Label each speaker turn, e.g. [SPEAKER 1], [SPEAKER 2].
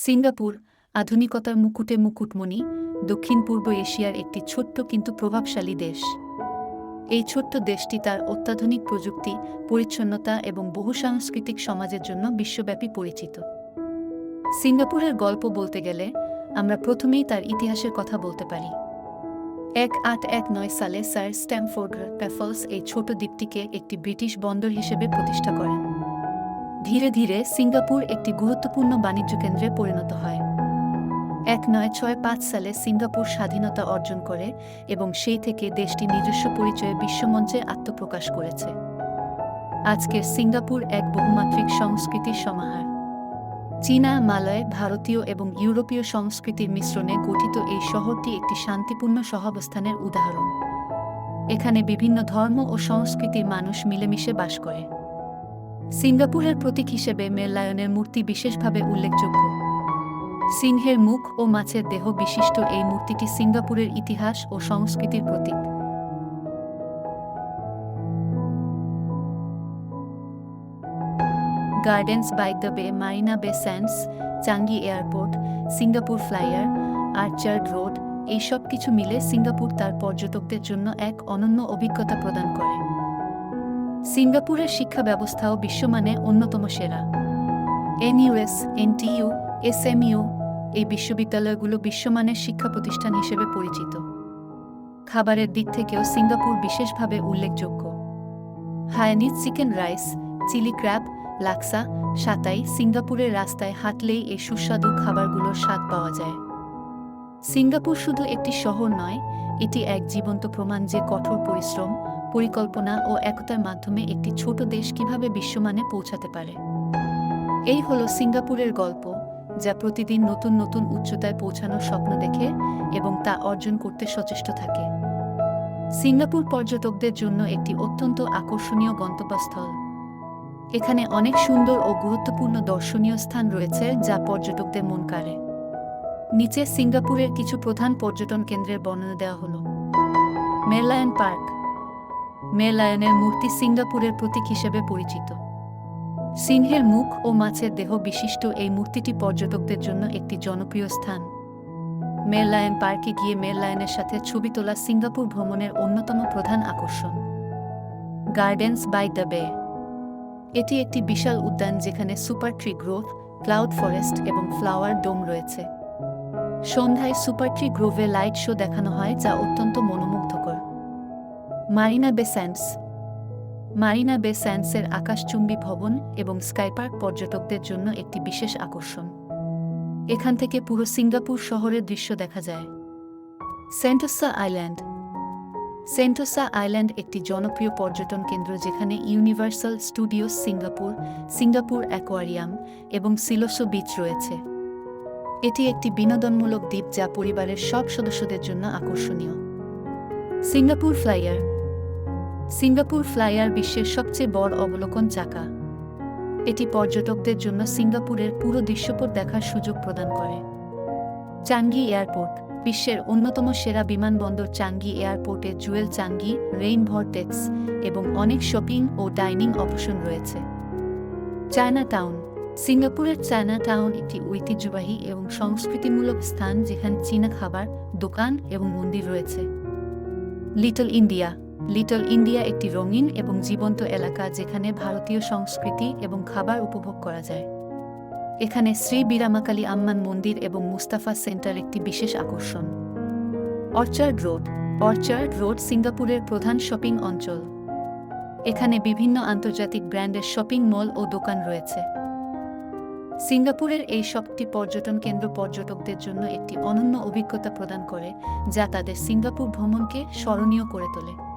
[SPEAKER 1] Singapore আধুনিকতার মুকুটে মুকুটমণি, দক্ষিণ পূর্ব এশিয়ার একটি ছোট্ট কিন্তু প্রভাবশালী দেশ। এই ছোট্ট দেশটি তার অত্যাধুনিক প্রযুক্তি, পরিচ্ছন্নতা এবং বহুসাংস্কৃতিক সমাজের জন্য বিশ্বব্যাপী পরিচিত। সিঙ্গাপুরের গল্প বলতে গেলে আমরা প্রথমেই তার ইতিহাসের কথা বলতে পারি। 1819 সালে স্যার স্ট্যামফোর্ড র্যাফলস এই ছোট দ্বীপটিকে একটি ব্রিটিশ বন্দর হিসেবে প্রতিষ্ঠা করেন। ধীরে ধীরে সিঙ্গাপুর একটি গুরুত্বপূর্ণ বাণিজ্য কেন্দ্রে পরিণত হয়। 1965 সালে সিঙ্গাপুর স্বাধীনতা অর্জন করে এবং সেই থেকে দেশটি নিজস্ব পরিচয়ে বিশ্বমঞ্চে আত্মপ্রকাশ করেছে। আজকের সিঙ্গাপুর এক বহুমাত্রিক সংস্কৃতির সমাহার। চীনা, মালয়, ভারতীয় এবং ইউরোপীয় সংস্কৃতির মিশ্রণে গঠিত এই শহরটি একটি শান্তিপূর্ণ সহাবস্থানের উদাহরণ। এখানে বিভিন্ন ধর্ম ও সংস্কৃতির মানুষ মিলেমিশে বাস করে। সিঙ্গাপুরের প্রতীক হিসেবে মেরলায়নের মূর্তি বিশেষভাবে উল্লেখযোগ্য। সিংহের মুখ ও মাছের দেহ বিশিষ্ট এই মূর্তিটি সিঙ্গাপুরের ইতিহাস ও সংস্কৃতির প্রতীক। Gardens by the Bay, Marina Bay Sands, Changi Airport, Singapore Flyer, Orchard Road, এই সব কিছু মিলে সিঙ্গাপুর তার পর্যটকদের জন্য এক অনন্য অভিজ্ঞতা প্রদান করে। সিঙ্গাপুরের শিক্ষা ব্যবস্থাও বিশ্বমানে অন্যতম সেরা। এনইউএস, এনটিইউ, এসএমইউ এই বিশ্ববিদ্যালয়গুলো বিশ্বমানের শিক্ষা প্রতিষ্ঠান হিসেবে পরিচিত। খাবারের দিক থেকেও সিঙ্গাপুর বিশেষভাবে উল্লেখযোগ্য। Hainanese chicken rice, chilli crab, laksa, satay, সিঙ্গাপুরের রাস্তায় হাঁটলেই এই সুস্বাদু খাবারগুলোর স্বাদ পাওয়া যায়। সিঙ্গাপুর শুধু একটি শহর নয়, এটি এক জীবন্ত প্রমাণ যে কঠোর পরিশ্রম, পরিকল্পনা ও একতার মাধ্যমে একটি ছোট দেশ কিভাবে বিশ্বমানে পৌঁছাতে পারে। এই হলো সিঙ্গাপুরের গল্প, যা প্রতিদিন নতুন নতুন উচ্চতায় পৌঁছানোর স্বপ্ন দেখে এবং তা অর্জন করতে সচেষ্ট থাকে। সিঙ্গাপুর পর্যটকদের জন্য একটি অত্যন্ত আকর্ষণীয় গন্তব্যস্থল। এখানে অনেক সুন্দর ও গুরুত্বপূর্ণ দর্শনীয় স্থান রয়েছে যা পর্যটকদের মন কাড়ে। নিচে সিঙ্গাপুরের কিছু প্রধান পর্যটন কেন্দ্রের বর্ণনা দেওয়া হলো। মেরলায়ন পার্ক। মেরলায়নের মূর্তি সিঙ্গাপুরের প্রতীক হিসেবে পরিচিত। সিংহের মুখ ও মাছের দেহ বিশিষ্ট এই মূর্তিটি পর্যটকদের জন্য একটি জনপ্রিয় স্থান। মেরলায়ন পার্কে গিয়ে মেরলায়নের সাথে ছবি তোলা সিঙ্গাপুর ভ্রমণের অন্যতম প্রধান আকর্ষণ। গার্ডেন্স বাই দ্য বে। এটি একটি বিশাল উদ্যান যেখানে super tree Grove, cloud forest এবং ফ্লাওয়ার ডোম রয়েছে। সন্ধ্যায় সুপার ট্রি গ্রোভে লাইট শো দেখানো হয় যা অত্যন্ত মনোমুগ্ধকর। Marina Bay sands. মারিনা বে স্যান্ডসের আকাশচুম্বী ভবন এবং স্কাইপার্ক পর্যটকদের জন্য একটি বিশেষ আকর্ষণ। এখান থেকে পুরো সিঙ্গাপুর শহরের দৃশ্য দেখা যায়। Sentosa island. সেন্টোসা আইল্যান্ড একটি জনপ্রিয় পর্যটন কেন্দ্র যেখানে universal studios Singapore, Singapore aquarium এবং সিলোসো বিচ রয়েছে। এটি একটি বিনোদনমূলক দ্বীপ যা পরিবারের সব সদস্যদের জন্য আকর্ষণীয়। Singapore flyer. সিঙ্গাপুর ফ্লাইয়ার বিশ্বের সবচেয়ে বড় অবলোকন চাকা। এটি পর্যটকদের জন্য সিঙ্গাপুরের পুরো দৃশ্যপট দেখার সুযোগ প্রদান করে। Changi airport. বিশ্বের অন্যতম সেরা বিমানবন্দর চাঙ্গি এয়ারপোর্টে জুয়েল চাঙ্গি, রেইন ভর্টেক্স এবং অনেক শপিং ও ডাইনিং অপশন রয়েছে। China town. সিঙ্গাপুরের চায়না টাউন একটি ঐতিহ্যবাহী এবং সংস্কৃতিমূলক স্থান যেখানে চীনা খাবার, দোকান এবং মন্দির রয়েছে। Little India. লিটল ইন্ডিয়া একটি রঙিন এবং জীবন্ত এলাকা যেখানে ভারতীয় সংস্কৃতি এবং খাবার উপভোগ করা যায়। এখানে শ্রী বীরামাকালী আম্মান মন্দির এবং মুস্তাফা সেন্টার একটি বিশেষ আকর্ষণ। Orchard road. অর্চার্ড রোড সিঙ্গাপুরের প্রধান শপিং অঞ্চল। এখানে বিভিন্ন আন্তর্জাতিক ব্র্যান্ডের শপিং মল ও দোকান রয়েছে। সিঙ্গাপুরের এই সবটি পর্যটন কেন্দ্র পর্যটকদের জন্য একটি অনন্য অভিজ্ঞতা প্রদান করে, যা তাদের সিঙ্গাপুর ভ্রমণকে স্মরণীয় করে তোলে।